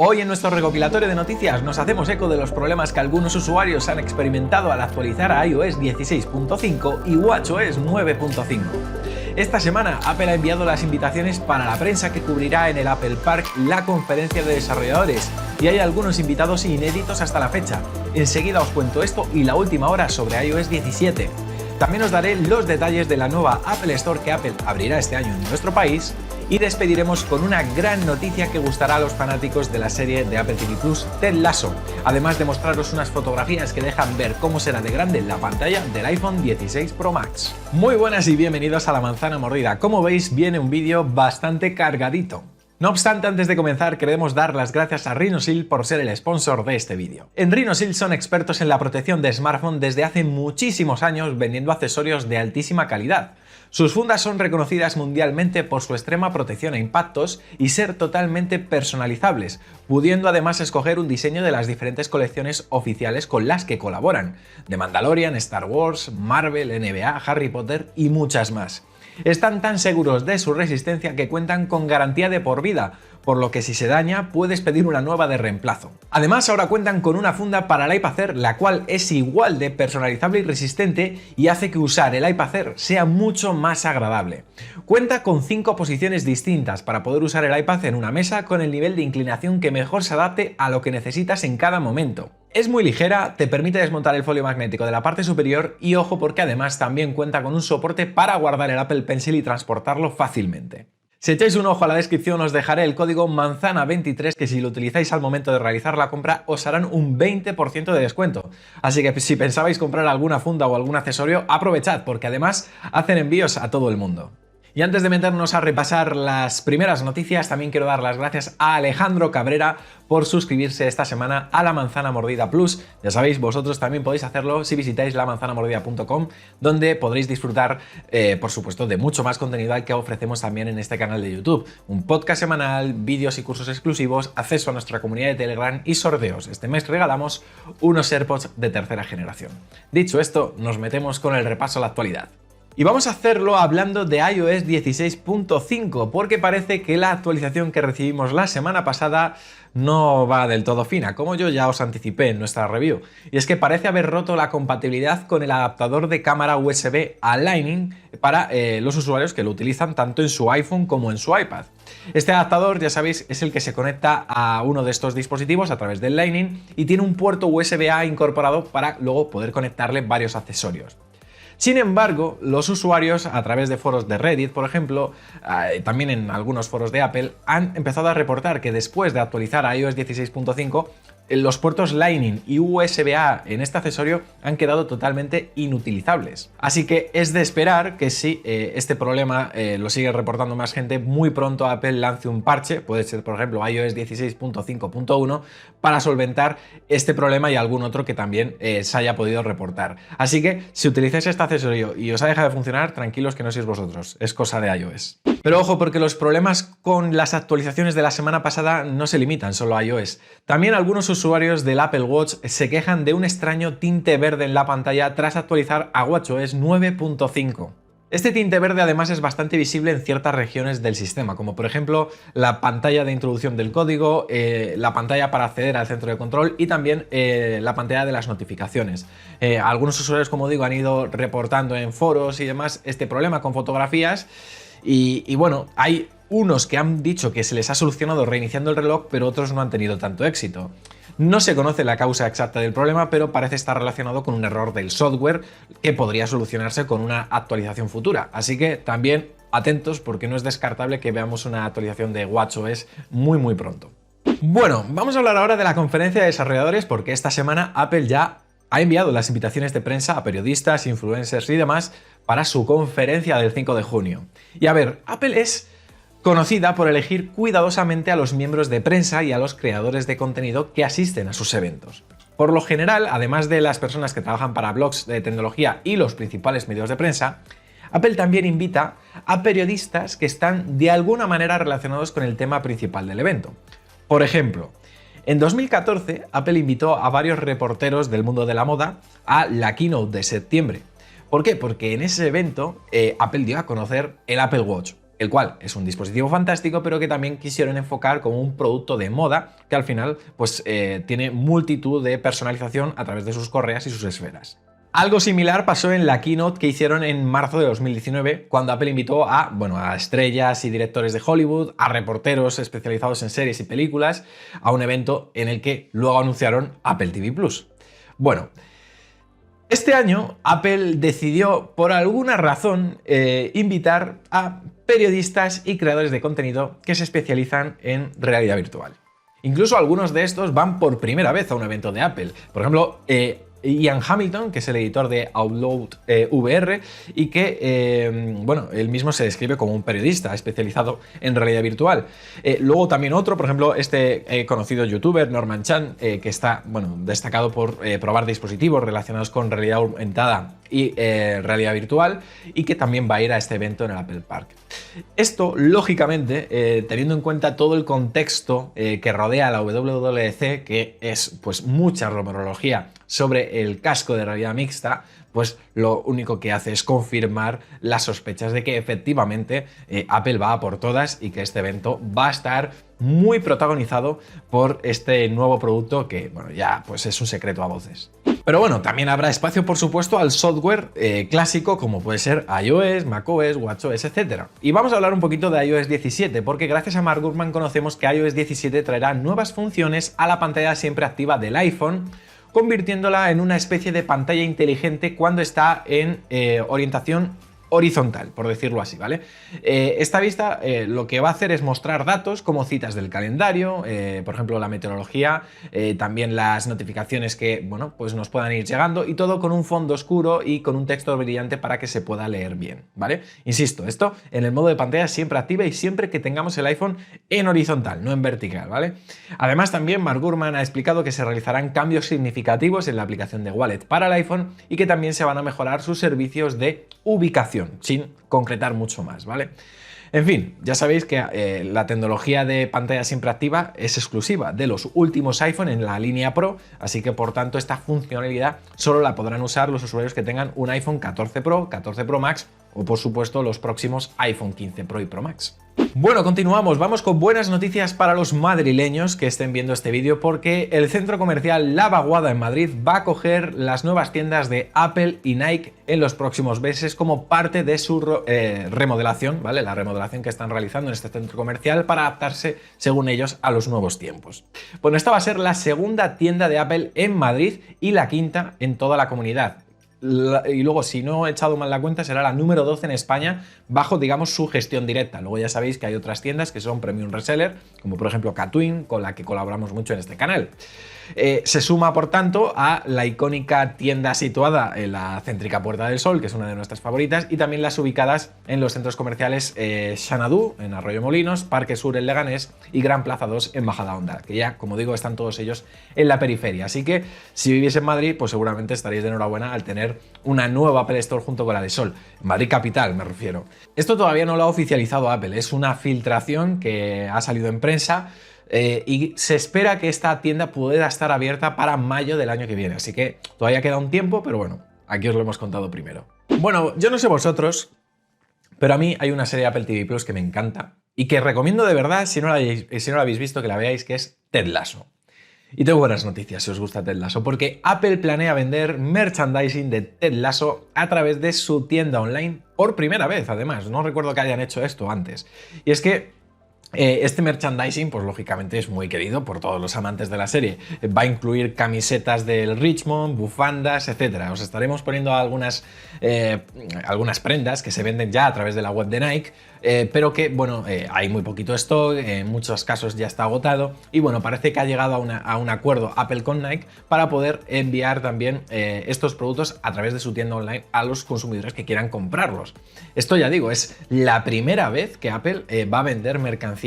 Hoy en nuestro recopilatorio de noticias nos hacemos eco de los problemas que algunos usuarios han experimentado al actualizar a iOS 16.5 y watchOS 9.5. Esta semana Apple ha enviado las invitaciones para la prensa que cubrirá en el Apple Park la conferencia de desarrolladores y hay algunos invitados inéditos hasta la fecha. Enseguida os cuento esto y la última hora sobre iOS 17. También os daré los detalles de la nueva Apple Store que Apple abrirá este año en nuestro país y despediremos con una gran noticia que gustará a los fanáticos de la serie de Apple TV Plus, Ted Lasso, además de mostraros unas fotografías que dejan ver cómo será de grande la pantalla del iPhone 16 Pro Max. Muy buenas y bienvenidos a La Manzana Mordida. Como veis, viene un vídeo bastante cargadito. No obstante, antes de comenzar, queremos dar las gracias a Rhinoshield por ser el sponsor de este vídeo. En Rhinoshield son expertos en la protección de smartphone desde hace muchísimos años vendiendo accesorios de altísima calidad. Sus fundas son reconocidas mundialmente por su extrema protección a impactos y ser totalmente personalizables, pudiendo además escoger un diseño de las diferentes colecciones oficiales con las que colaboran, de Mandalorian, Star Wars, Marvel, NBA, Harry Potter y muchas más. Están tan seguros de su resistencia que cuentan con garantía de por vida, por lo que si se daña puedes pedir una nueva de reemplazo. Además ahora cuentan con una funda para el iPad Air, la cual es igual de personalizable y resistente y hace que usar el iPad Air sea mucho más agradable. Cuenta con 5 posiciones distintas para poder usar el iPad en una mesa con el nivel de inclinación que mejor se adapte a lo que necesitas en cada momento. Es muy ligera, te permite desmontar el folio magnético de la parte superior y ojo porque además también cuenta con un soporte para guardar el Apple Pencil y transportarlo fácilmente. Si echáis un ojo a la descripción os dejaré el código MANZANA23 que si lo utilizáis al momento de realizar la compra os harán un 20% de descuento. Así que si pensabais comprar alguna funda o algún accesorio, aprovechad porque además hacen envíos a todo el mundo. Y antes de meternos a repasar las primeras noticias, también quiero dar las gracias a Alejandro Cabrera por suscribirse esta semana a La Manzana Mordida Plus. Ya sabéis, vosotros también podéis hacerlo si visitáis lamanzanamordida.com, donde podréis disfrutar, por supuesto, de mucho más contenido al que ofrecemos también en este canal de YouTube. Un podcast semanal, vídeos y cursos exclusivos, acceso a nuestra comunidad de Telegram y sorteos. Este mes regalamos unos AirPods de tercera generación. Dicho esto, nos metemos con el repaso a la actualidad. Y vamos a hacerlo hablando de iOS 16.5, porque parece que la actualización que recibimos la semana pasada no va del todo fina, como yo ya os anticipé en nuestra review. Y es que parece haber roto la compatibilidad con el adaptador de cámara USB a Lightning para los usuarios que lo utilizan tanto en su iPhone como en su iPad. Este adaptador, ya sabéis, es el que se conecta a uno de estos dispositivos a través del Lightning y tiene un puerto USB-A incorporado para luego poder conectarle varios accesorios. Sin embargo, los usuarios a través de foros de Reddit, por ejemplo, también en algunos foros de Apple, han empezado a reportar que después de actualizar a iOS 16.5, los puertos Lightning y USB-A en este accesorio han quedado totalmente inutilizables. Así que es de esperar que si este problema lo sigue reportando más gente, muy pronto Apple lance un parche, puede ser por ejemplo iOS 16.5.1, para solventar este problema y algún otro que también se haya podido reportar. Así que si utilizáis este accesorio y os ha dejado de funcionar, tranquilos que no sois vosotros, es cosa de iOS. Pero ojo, porque los problemas con las actualizaciones de la semana pasada no se limitan solo a iOS. También algunos usuarios del Apple Watch se quejan de un extraño tinte verde en la pantalla tras actualizar a watchOS 9.5. Este tinte verde además es bastante visible en ciertas regiones del sistema, como por ejemplo la pantalla de introducción del código, la pantalla para acceder al centro de control y también la pantalla de las notificaciones. Algunos usuarios, como digo, han ido reportando en foros y demás este problema con fotografías y bueno, hay unos que han dicho que se les ha solucionado reiniciando el reloj, pero otros no han tenido tanto éxito. No se conoce la causa exacta del problema, pero parece estar relacionado con un error del software que podría solucionarse con una actualización futura. Así que también atentos porque no es descartable que veamos una actualización de watchOS muy pronto. Bueno, vamos a hablar ahora de la conferencia de desarrolladores porque esta semana Apple ya ha enviado las invitaciones de prensa a periodistas, influencers y demás para su conferencia del 5 de junio. Y a ver, Apple es conocida por elegir cuidadosamente a los miembros de prensa y a los creadores de contenido que asisten a sus eventos. Por lo general, además de las personas que trabajan para blogs de tecnología y los principales medios de prensa, Apple también invita a periodistas que están de alguna manera relacionados con el tema principal del evento. Por ejemplo, en 2014 Apple invitó a varios reporteros del mundo de la moda a la keynote de septiembre. ¿Por qué? Porque en ese evento Apple dio a conocer el Apple Watch. el cual es un dispositivo fantástico, pero que también quisieron enfocar como un producto de moda que al final pues, tiene multitud de personalización a través de sus correas y sus esferas. Algo similar pasó en la keynote que hicieron en marzo de 2019, cuando Apple invitó a estrellas y directores de Hollywood, a reporteros especializados en series y películas, a un evento en el que luego anunciaron Apple TV Plus. Bueno, este año Apple decidió, por alguna razón, invitar a periodistas y creadores de contenido que se especializan en realidad virtual. Incluso algunos de estos van por primera vez a un evento de Apple. Por ejemplo, Ian Hamilton, que es el editor de Outlook VR y que, él mismo se describe como un periodista especializado en realidad virtual. Luego también otro, por ejemplo, este conocido youtuber, Norman Chan, que está, destacado por probar dispositivos relacionados con realidad aumentada y realidad virtual, y que también va a ir a este evento en el Apple Park. Esto, lógicamente, teniendo en cuenta todo el contexto que rodea a la WWDC, que es pues mucha rumorología sobre el casco de realidad mixta, pues lo único que hace es confirmar las sospechas de que efectivamente Apple va a por todas y que este evento va a estar muy protagonizado por este nuevo producto que, ya pues es un secreto a voces. Pero bueno, también habrá espacio, por supuesto, al software clásico, como puede ser iOS, macOS, watchOS, etc. Y vamos a hablar un poquito de iOS 17, porque gracias a Mark Gurman conocemos que iOS 17 traerá nuevas funciones a la pantalla siempre activa del iPhone, convirtiéndola en una especie de pantalla inteligente cuando está en orientación horizontal, por decirlo así, ¿vale? Esta vista lo que va a hacer es mostrar datos como citas del calendario, por ejemplo la meteorología, también las notificaciones que, pues nos puedan ir llegando, y todo con un fondo oscuro y con un texto brillante para que se pueda leer bien, ¿vale? Insisto, esto en el modo de pantalla siempre activa y siempre que tengamos el iPhone en horizontal, no en vertical, ¿vale? Además también Mark Gurman ha explicado que se realizarán cambios significativos en la aplicación de Wallet para el iPhone y que también se van a mejorar sus servicios de ubicación, sin concretar mucho más, ¿vale? En fin, ya sabéis que la tecnología de pantalla siempre activa es exclusiva de los últimos iPhone en la línea Pro, así que por tanto esta funcionalidad solo la podrán usar los usuarios que tengan un iPhone 14 Pro, 14 Pro Max o por supuesto los próximos iPhone 15 Pro y Pro Max. Bueno, continuamos, vamos con buenas noticias para los madrileños que estén viendo este vídeo, porque el centro comercial La Vaguada en Madrid va a acoger las nuevas tiendas de Apple y Nike en los próximos meses como parte de su remodelación, ¿vale? La remodelación que están realizando en este centro comercial para adaptarse, según ellos, a los nuevos tiempos. Bueno, esta va a ser la segunda tienda de Apple en Madrid y la quinta en toda la comunidad. Y luego, si no he echado mal la cuenta, será la número 12 en España bajo, digamos, su gestión directa. Luego ya sabéis que hay otras tiendas que son premium reseller, como por ejemplo Catwin, con la que colaboramos mucho en este canal. Se suma, por tanto, a la icónica tienda situada en la céntrica Puerta del Sol, que es una de nuestras favoritas, y también las ubicadas en los centros comerciales Xanadu, en Arroyo Molinos, Parque Sur en Leganés y Gran Plaza 2 en Majadahonda, que ya, como digo, están todos ellos en la periferia. Así que si vivís en Madrid, pues seguramente estaréis de enhorabuena al tener una nueva Apple Store junto con la de Sol. Madrid capital, me refiero. Esto todavía no lo ha oficializado Apple, es una filtración que ha salido en prensa. Y se espera que esta tienda pueda estar abierta para mayo del año que viene, así que todavía queda un tiempo, pero bueno, aquí os lo hemos contado primero. Bueno, yo no sé vosotros, pero a mí hay una serie de Apple TV Plus que me encanta y que recomiendo de verdad, si no la habéis visto, que la veáis, que es Ted Lasso. Y tengo buenas noticias si os gusta Ted Lasso, porque Apple planea vender merchandising de Ted Lasso a través de su tienda online por primera vez, además. No recuerdo que hayan hecho esto antes. Y es que este merchandising, pues lógicamente es muy querido por todos los amantes de la serie. Va a incluir camisetas del Richmond, bufandas, etc. Os estaremos poniendo algunas prendas que se venden ya a través de la web de Nike, pero que, bueno, hay muy poquito stock, en muchos casos ya está agotado, y bueno, parece que ha llegado a un acuerdo Apple con Nike para poder enviar también estos productos a través de su tienda online a los consumidores que quieran comprarlos. Esto, ya digo, es la primera vez que Apple va a vender mercancía,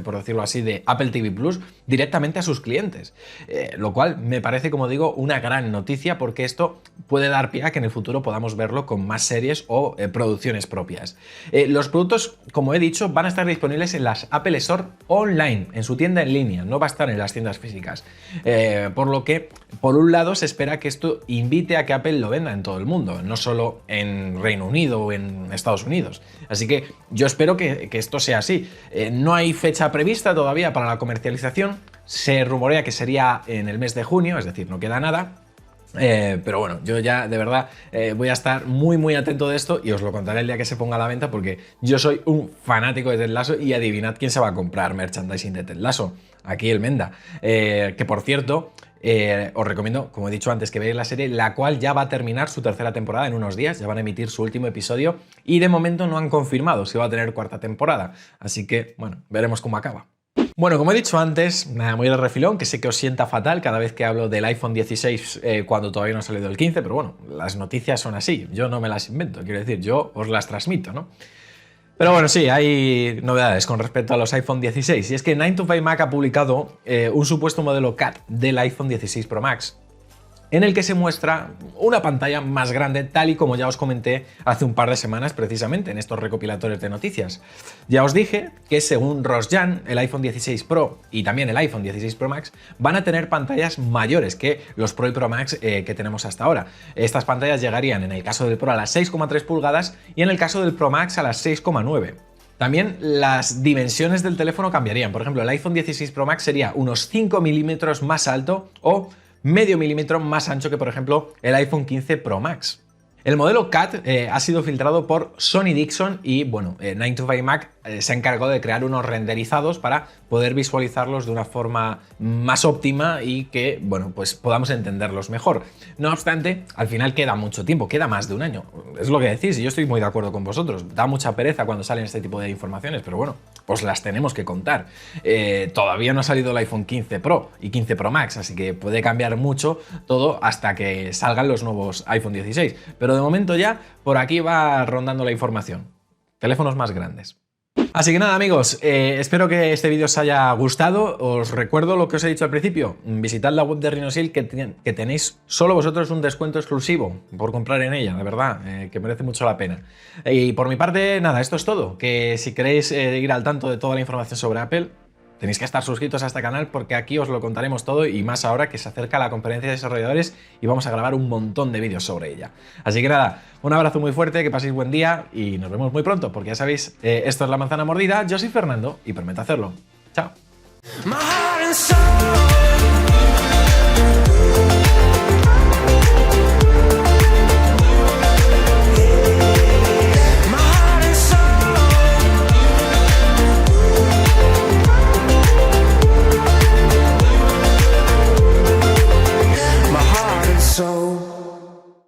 por decirlo así, de Apple TV Plus directamente a sus clientes, lo cual me parece, como digo, una gran noticia, porque esto puede dar pie a que en el futuro podamos verlo con más series o producciones propias. Los productos, como he dicho, van a estar disponibles en las Apple Store online, en su tienda en línea, no va a estar en las tiendas físicas, por lo que, por un lado, se espera que esto invite a que Apple lo venda en todo el mundo, no solo en Reino Unido o en Estados Unidos. Así que yo espero que esto sea así. No hay fecha prevista todavía para la comercialización, se rumorea que sería en el mes de junio, es decir, no queda nada. Pero bueno, yo ya de verdad voy a estar muy atento de esto y os lo contaré el día que se ponga a la venta, porque yo soy un fanático de Ted Lasso y adivinad quién se va a comprar merchandising de Ted Lasso. Aquí el Menda. Que por cierto, os recomiendo, como he dicho antes, que veáis la serie, la cual ya va a terminar su tercera temporada en unos días, ya van a emitir su último episodio y de momento no han confirmado si va a tener cuarta temporada. Así que, bueno, veremos cómo acaba. Bueno, como he dicho antes, nada, muy de refilón, que sé que os sienta fatal cada vez que hablo del iPhone 16 cuando todavía no ha salido el 15, pero bueno, las noticias son así, yo no me las invento, quiero decir, yo os las transmito, ¿no? Pero bueno, sí, hay novedades con respecto a los iPhone 16, y es que 9to5Mac ha publicado un supuesto modelo CAT del iPhone 16 Pro Max, en el que se muestra una pantalla más grande, tal y como ya os comenté hace un par de semanas precisamente en estos recopilatorios de noticias. Ya os dije que según Rosjan, el iPhone 16 Pro y también el iPhone 16 Pro Max van a tener pantallas mayores que los Pro y Pro Max que tenemos hasta ahora. Estas pantallas llegarían en el caso del Pro a las 6,3 pulgadas y en el caso del Pro Max a las 6,9. También las dimensiones del teléfono cambiarían. Por ejemplo, el iPhone 16 Pro Max sería unos 5 milímetros más alto o medio milímetro más ancho que, por ejemplo, el iPhone 15 Pro Max. El modelo CAT ha sido filtrado por Sony Dixon y, bueno, 9to5Mac se ha encargado de crear unos renderizados para poder visualizarlos de una forma más óptima y que, bueno, pues podamos entenderlos mejor. No obstante, al final queda mucho tiempo, queda más de un año. Es lo que decís y yo estoy muy de acuerdo con vosotros. Da mucha pereza cuando salen este tipo de informaciones, pero bueno, os las tenemos que contar. Todavía no ha salido el iPhone 15 Pro y 15 Pro Max, así que puede cambiar mucho todo hasta que salgan los nuevos iPhone 16. Pero de momento ya por aquí va rondando la información. Teléfonos más grandes. Así que nada, amigos, espero que este vídeo os haya gustado. Os recuerdo lo que os he dicho al principio, visitad la web de Rhinosil que tenéis solo vosotros un descuento exclusivo por comprar en ella, de verdad, que merece mucho la pena. Y por mi parte, nada, esto es todo, que si queréis ir al tanto de toda la información sobre Apple, tenéis que estar suscritos a este canal porque aquí os lo contaremos todo y más ahora que se acerca la conferencia de desarrolladores y vamos a grabar un montón de vídeos sobre ella. Así que nada, un abrazo muy fuerte, que paséis buen día y nos vemos muy pronto porque ya sabéis, esto es La Manzana Mordida, yo soy Fernando y prometo hacerlo. Chao.